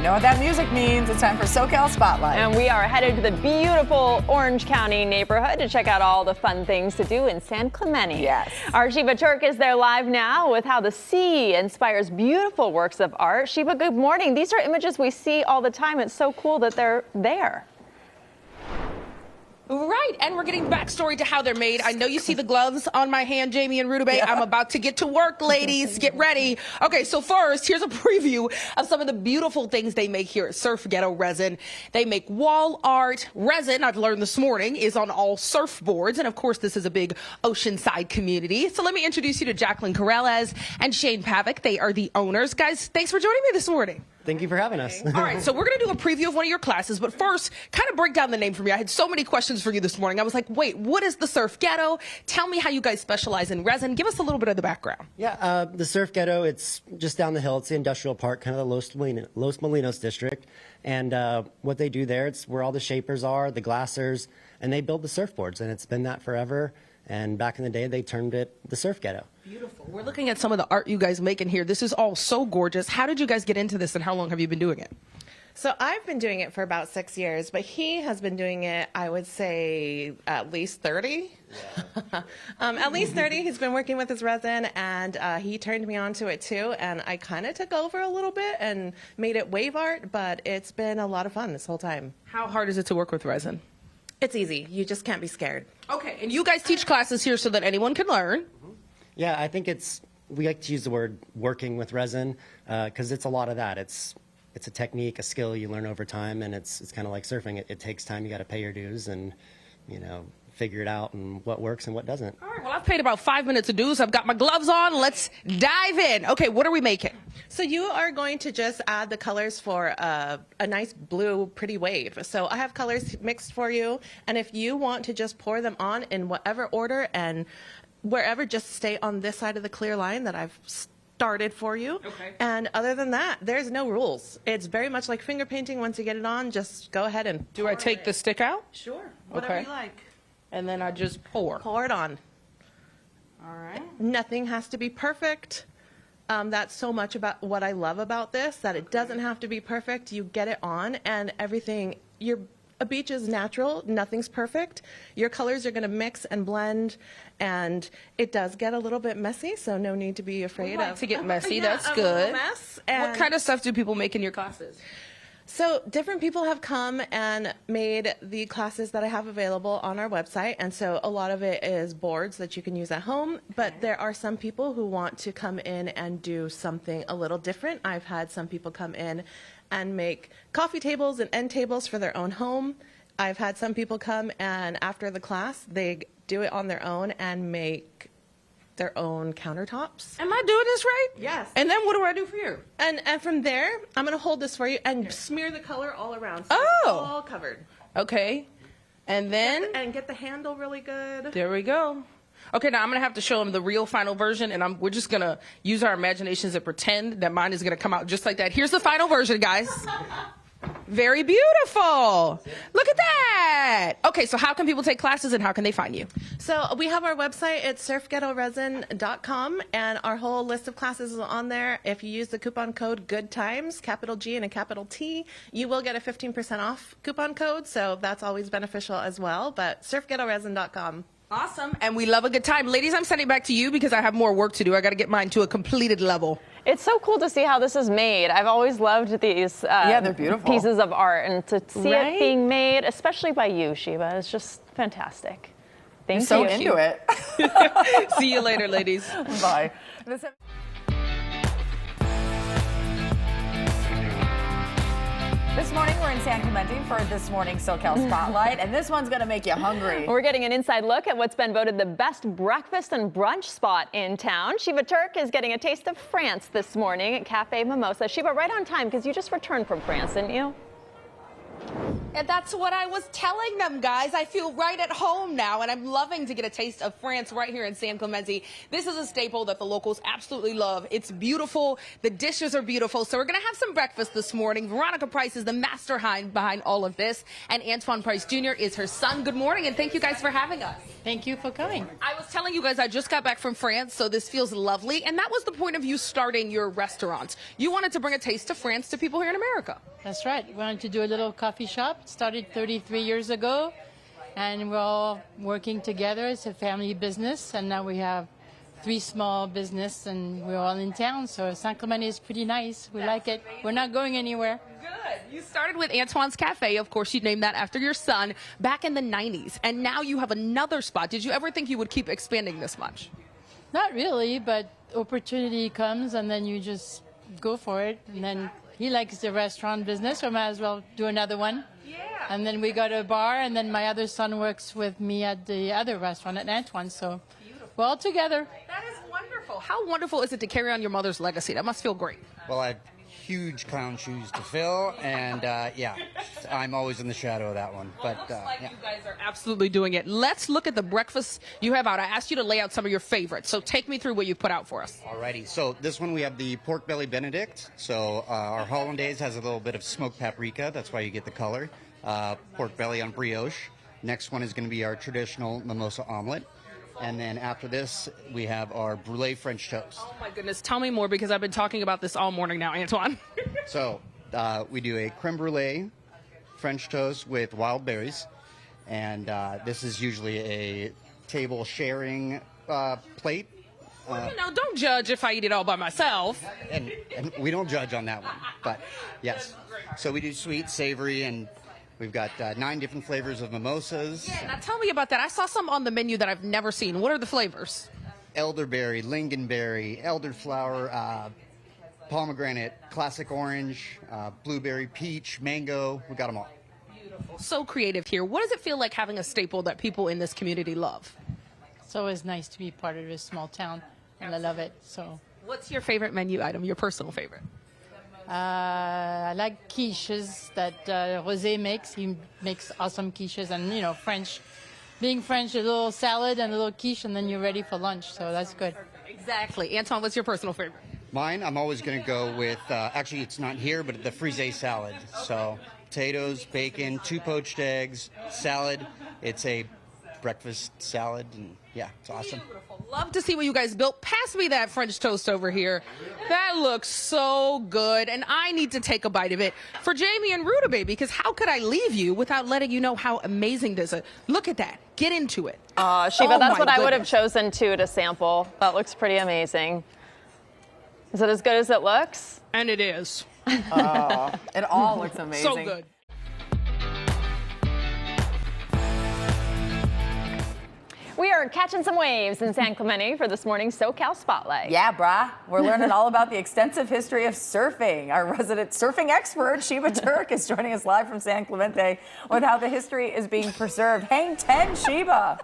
know what that music means. It's time for SoCal Spotlight. And we are headed to the beautiful Orange County neighborhood to check out all the fun things to do in San Clemente. Yes. Our Sheba Turk is there live now with how the sea inspires beautiful works of art. Sheba, good morning. These are images we see all the time. It's so cool that they're there. Right, and we're getting backstory to how they're made. I know you see the gloves on my hand, Jamie and Rudabeh. I'm about to get to work, ladies. Get ready. Okay, so first, here's a preview of some of the beautiful things they make here at Surf Ghetto Resin. They make wall art. Resin, I've learned this morning, is on all surfboards. And of course, this is a big oceanside community. So let me introduce you to Jacqueline Corrales and Shane Pavick. They are the owners. Guys, thanks for joining me this morning. Thank you for having us. All right, so we're going to do a preview of one of your classes, but first, kind of break down the name for me. I had so many questions for you this morning. I was like, wait, what is the Surf Ghetto? Tell me how you guys specialize in resin. Give us a little bit of the background. Yeah, the Surf Ghetto, it's just down the hill. It's the industrial park, kind of the Los Molinos district. And what they do there, it's where all the shapers are, the glassers, and they build the surfboards. And it's been that forever. And back in the day, they termed it the Surf Ghetto. Beautiful. We're looking at some of the art you guys make in here. This is all so gorgeous. How did you guys get into this, and how long have you been doing it? So I've been doing it for about 6 years, but he has been doing it, I would say, at least 30. Yeah. At least 30. He's been working with his resin, and he turned me on to it too. And I kind of took over a little bit and made it wave art, but it's been a lot of fun this whole time. How hard is it to work with resin? It's easy. You just can't be scared. Okay, and you guys teach classes here so that anyone can learn. Yeah, I think we like to use the word working with resin because it's a lot of that. It's a technique, a skill you learn over time, and it's kind of like surfing. It takes time. You got to pay your dues and, figure it out and what works and what doesn't. All right, well, I've paid about 5 minutes of dues. I've got my gloves on. Let's dive in. Okay, what are we making? So you are going to just add the colors for a nice blue, pretty wave. So I have colors mixed for you, and if you want to just pour them on in whatever order and wherever, just stay on this side of the clear line that I've started for you. Okay. And other than that, there's no rules. It's very much like finger painting. Once you get it on, just go ahead and Do I take the stick out? Sure. Whatever you like. And then I just pour. Pour it on. All right. Nothing has to be perfect. That's so much about what I love about this, that it doesn't have to be perfect. You get it on, and everything, a beach is natural. Nothing's perfect. Your colors are going to mix and blend, and it does get a little bit messy, so no need to be afraid of. To get messy, Yeah, that's a good. little mess. What kind of stuff do people make in your classes? So different people have come and made the classes that I have available on our website, and so a lot of it is boards that you can use at home, but there are some people who want to come in and do something a little different. I've had some people come in and make coffee tables and end tables for their own home. I've had some people come and after the class, they do it on their own and make their own countertops. Am I doing this right? Yes. And then what do I do for you? And from there, I'm going to hold this for you and smear the color all around. So Oh. it's all covered. Okay. And then? And get the handle really good. There we go. Okay, now I'm going to have to show them the real final version, and we're just going to use our imaginations and pretend that mine is going to come out just like that. Here's the final version, guys. Very beautiful. Look at that. Okay, so how can people take classes and how can they find you? So we have our website. It's surfghettoresin.com, and our whole list of classes is on there. If you use the coupon code GOODTIMES, capital G and a capital T, you will get a 15% off coupon code, so that's always beneficial as well. But surfghettoresin.com. Awesome, and we love a good time. Ladies, I'm sending it back to you because I have more work to do. I got to get mine to a completed level. It's so cool to see how this is made. I've always loved these Yeah, they're beautiful. pieces of art, and to see Right? it being made, especially by you, Sheba, is just fantastic. Thank So you. into it. See you later, ladies. Bye. This morning, we're in San Clemente for this morning's SoCal Spotlight, and this one's going to make you hungry. We're getting an inside look at what's been voted the best breakfast and brunch spot in town. Sheba Turk is getting a taste of France this morning at Cafe Mimosa. Sheba, right on time, because you just returned from France, didn't you? And that's what I was telling them, guys. I feel right at home now, and I'm loving to get a taste of France right here in San Clemente. This is a staple that the locals absolutely love. It's beautiful. The dishes are beautiful. So we're going to have some breakfast this morning. Veronica Price is the mastermind behind all of this, and Antoine Price Jr. is her son. Good morning, and thank you guys for having us. Thank you for coming. I was telling you guys I just got back from France, so this feels lovely, and that was the point of you starting your restaurant. You wanted to bring a taste of France to people here in America. That's right. We wanted to do a little coffee shop. It started 33 years ago, and we're all working together. It's a family business, and now we have 3 small businesses, and we're all in town. So San Clemente is pretty nice. We like it. We're not going anywhere. Good. You started with Antoine's Cafe. Of course, you named that after your son back in the 90s, and now you have another spot. Did you ever think you would keep expanding this much? Not really, but opportunity comes, and then you just go for it. And then he likes the restaurant business, so might as well do another one. Yeah. And then we got a bar, and then my other son works with me at the other restaurant at Antoine. So we're all together. That is wonderful. How wonderful is it to carry on your mother's legacy? That must feel great. Well, I have huge clown shoes to fill, and yeah, I'm always in the shadow of that one. But Looks like yeah. you guys are absolutely doing it. Let's look at the breakfast you have out. I asked you to lay out some of your favorites, so take me through what you put out for us. Alrighty, so this one we have the pork belly Benedict. So our hollandaise has a little bit of smoked paprika. That's why you get the color. Pork belly on brioche. Next one is going to be our traditional mimosa omelet. And then after this, we have our brulee French toast. Oh my goodness, tell me more because I've been talking about this all morning now, Antoine. So we do a creme brulee French toast with wild berries. And this is usually a table sharing plate. Well, you know, don't judge if I eat it all by myself. And we don't judge on that one. But yes, so we do sweet, savory, and we've got 9 different flavors of mimosas. Yeah, now tell me about that. I saw some on the menu that I've never seen. What are the flavors? Elderberry, lingonberry, elderflower, pomegranate, classic orange, blueberry, peach, mango. We got them all. Beautiful. So creative here. What does it feel like having a staple that people in this community love? It's always nice to be part of this small town, and I love it. So What's your favorite menu item, your personal favorite? I like quiches that José makes. He makes awesome quiches, and you know, French. Being French, a little salad and a little quiche, and then you're ready for lunch. So that's good. Exactly. Antoine, what's your personal favorite? Mine, I'm always going to go with, actually it's not here, but the frisée salad. So potatoes, bacon, 2 poached eggs, salad. It's a breakfast salad, and yeah, it's awesome. Beautiful. Love to see what you guys built. Pass me that French toast over here. That looks so good, and I need to take a bite of it for Jamie and Rutabaga, because how could I leave you without letting you know how amazing this is? Look at that. Get into it. Sheba, Oh that's my what I would have goodness. chosen too to sample. That looks pretty amazing. Is it as good as it looks? And it is. It all looks amazing. So good. We are catching some waves in San Clemente for this morning's SoCal Spotlight. Yeah, brah. We're learning all about the extensive history of surfing. Our resident surfing expert, Sheba Turk, is joining us live from San Clemente with how the history is being preserved. Hang 10, Sheba.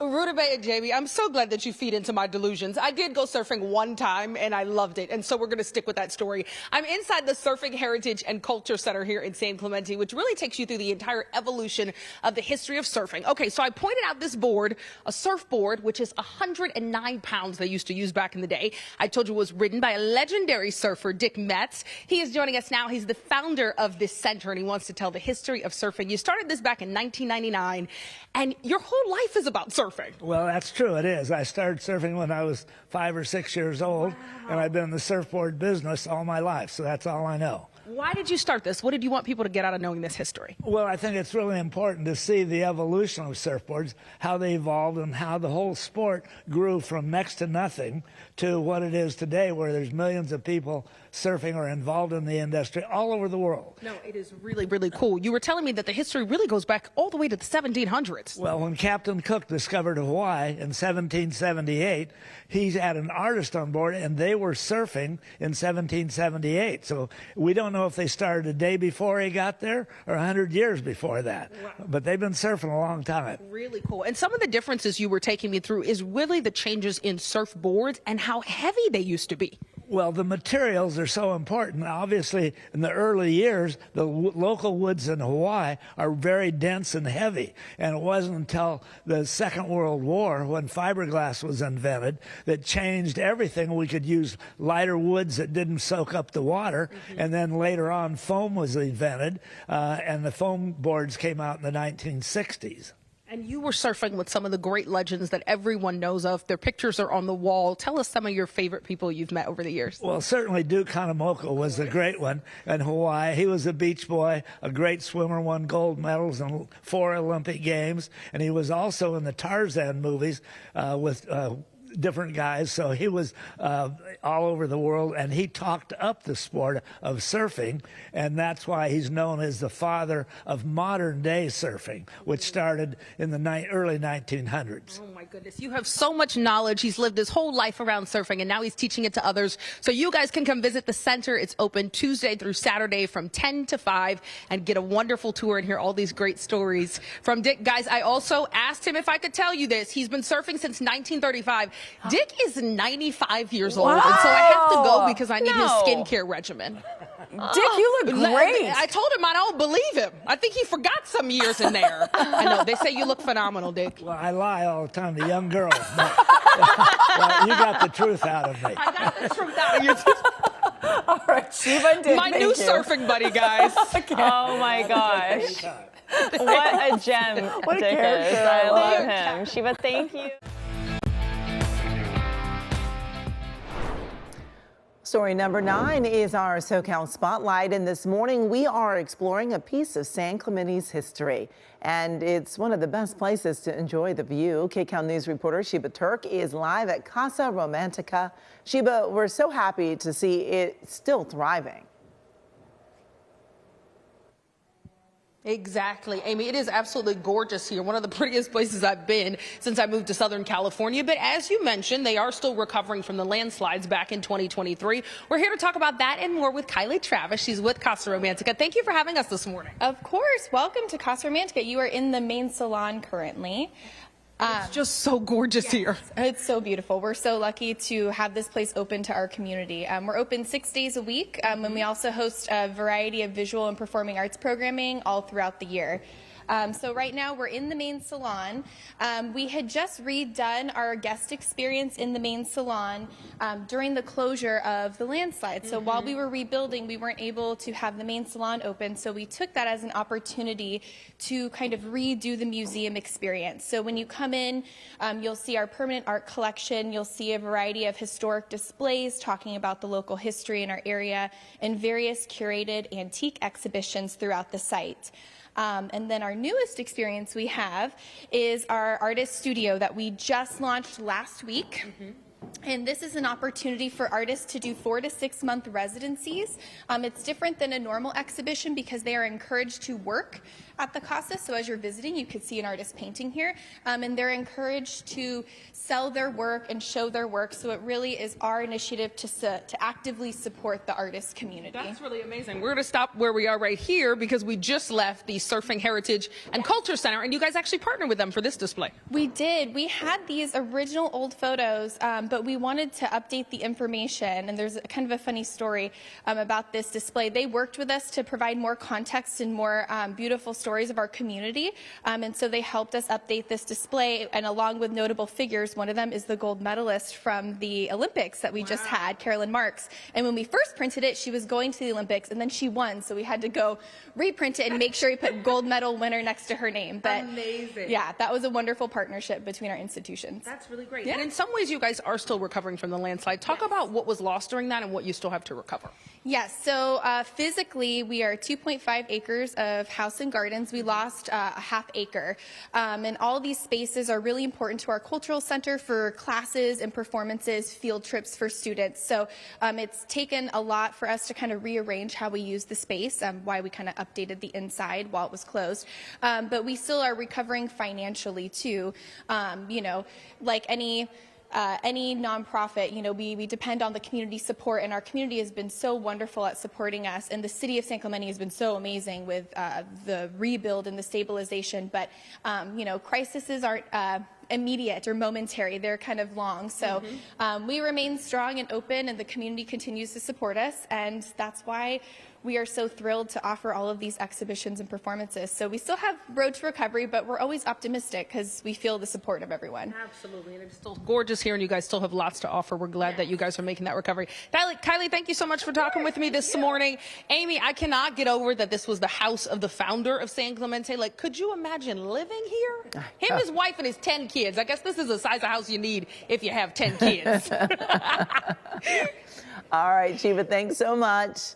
Rutabaga and Jamie, I'm so glad that you feed into my delusions. I did go surfing one time and I loved it, and so we're going to stick with that story. I'm inside the Surfing Heritage and Culture Center here in San Clemente, which really takes you through the entire evolution of the history of surfing. Okay, so I pointed out this board, a surfboard, which is 109 pounds they used to use back in the day. I told you it was ridden by a legendary surfer, Dick Metz. He is joining us now. He's the founder of this center, and he wants to tell the history of surfing. You started this back in 1999, and your whole life is about surfing. Well, that's true. It is. I started surfing when I was 5 or 6 years old, and I've been in the surfboard business all my life, so that's all I know. Why did you start this? What did you want people to get out of knowing this history? Well, I think it's really important to see the evolution of surfboards, how they evolved, and how the whole sport grew from next to nothing to what it is today, where there's millions of people surfing or involved in the industry all over the world. No, it is really, really cool. You were telling me that the history really goes back all the way to the 1700s. Well, when Captain Cook discovered Hawaii in 1778, he had an artist on board, and they were surfing in 1778. So we don't know if they started a day before he got there or 100 years before that. Wow. But they've been surfing a long time. Really cool. And some of the differences you were taking me through is really the changes in surfboards and how heavy they used to be. Well, the materials are so important. Obviously, in the early years, the local woods in Hawaii are very dense and heavy. And it wasn't until the Second World War, when fiberglass was invented, that changed everything. We could use lighter woods that didn't soak up the water. And then later on, foam was invented, and the foam boards came out in the 1960s. And you were surfing with some of the great legends that everyone knows of. Their pictures are on the wall. Tell us some of your favorite people you've met over the years. Well, certainly Duke Kahanamoku was a great one in Hawaii. He was a beach boy, a great swimmer, won gold medals in 4 Olympic Games. And he was also in the Tarzan movies with different guys, so he was all over the world, and he talked up the sport of surfing, and that's why he's known as the father of modern-day surfing, which started in the early 1900s. Oh my goodness, you have so much knowledge. He's lived his whole life around surfing, and now he's teaching it to others. So you guys can come visit the center. It's open Tuesday through Saturday from 10 to 5 and get a wonderful tour and hear all these great stories from Dick. Guys, I also asked him if I could tell you this. He's been surfing since 1935. Dick is 95 years old, and so I have to go because I need his skincare regimen. Dick, you look great. I told him I don't believe him. I think he forgot some years in there. I know. They say you look phenomenal, Dick. Well, I lie all the time to young girls. But, well, you got the truth out of me. I got the truth out of you. All right, Sheba and Dick, My new surfing buddy, guys. Oh my gosh. What a gem What a Dick character. is. I love him. Sheba, thank you. Story number 9 is our SoCal Spotlight, and this morning we are exploring a piece of San Clemente's history, and it's one of the best places to enjoy the view. KCAL News reporter Sheba Turk is live at Casa Romantica. Sheba, we're so happy to see it still thriving. Exactly, Amy. It is absolutely gorgeous here. One of the prettiest places I've been since I moved to Southern California. But as you mentioned, they are still recovering from the landslides back in 2023. We're here to talk about that and more with Kylie Travis. She's with Casa Romantica. Thank you for having us this morning. Of course. Welcome to Casa Romantica. You are in the main salon currently. It's just so gorgeous here. It's so beautiful. We're so lucky to have this place open to our community. We're open 6 days a week, and we also host a variety of visual and performing arts programming all throughout the year. So right now we're in the main salon. We had just redone our guest experience in the main salon during the closure of the landslide. So while we were rebuilding, we weren't able to have the main salon open. So we took that as an opportunity to kind of redo the museum experience. So when you come in, you'll see our permanent art collection. You'll see a variety of historic displays talking about the local history in our area and various curated antique exhibitions throughout the site. And then our newest experience we have is our artist studio that we just launched last week. And this is an opportunity for artists to do 4 to 6 month residencies. It's different than a normal exhibition because they are encouraged to work at the Casa. So as you're visiting, you could see an artist painting here. And they're encouraged to sell their work and show their work. So it really is our initiative to actively support the artist community. That's really amazing. We're going to stop where we are right here because we just left the Surfing Heritage and Culture Center, and you guys actually partnered with them for this display. We did. We had these original old photos, but we wanted to update the information, and there's kind of a funny story about this display. They worked with us to provide more context and more beautiful stories of our community, and so they helped us update this display, and along with notable figures, one of them is the gold medalist from the Olympics that we just had, Carolyn Marks. And when we first printed it, she was going to the Olympics, and then she won, so we had to go reprint it and make sure we put gold medal winner next to her name. But amazing. Yeah, that was a wonderful partnership between our institutions. That's really great. Yeah. And in some ways, you guys are still recovering from the landslide. Talk about what was lost during that and what you still have to recover. Yes, so physically we are 2.5 acres of house and gardens. We lost a half acre. And all these spaces are really important to our cultural center for classes and performances, field trips for students. So it's taken a lot for us to kind of rearrange how we use the space, why we kind of updated the inside while it was closed. But we still are recovering financially too. You know, like any nonprofit, you know, we depend on the community support, and our community has been so wonderful at supporting us, and the city of San Clemente has been so amazing with the rebuild and the stabilization. But you know, crises aren't immediate or momentary. They're kind of long. So we remain strong and open, and the community continues to support us. And that's why we are so thrilled to offer all of these exhibitions and performances. So we still have road to recovery, but we're always optimistic because we feel the support of everyone. Absolutely. And it's still gorgeous here, and you guys still have lots to offer. We're glad that you guys are making that recovery. Kylie, thank you so much for talking with me this morning. Amy, I cannot get over that this was the house of the founder of San Clemente. Like, could you imagine living here? Him, his wife, and his 10 kids. I guess this is the size of house you need if you have 10 kids. All right, Sheba, thanks so much.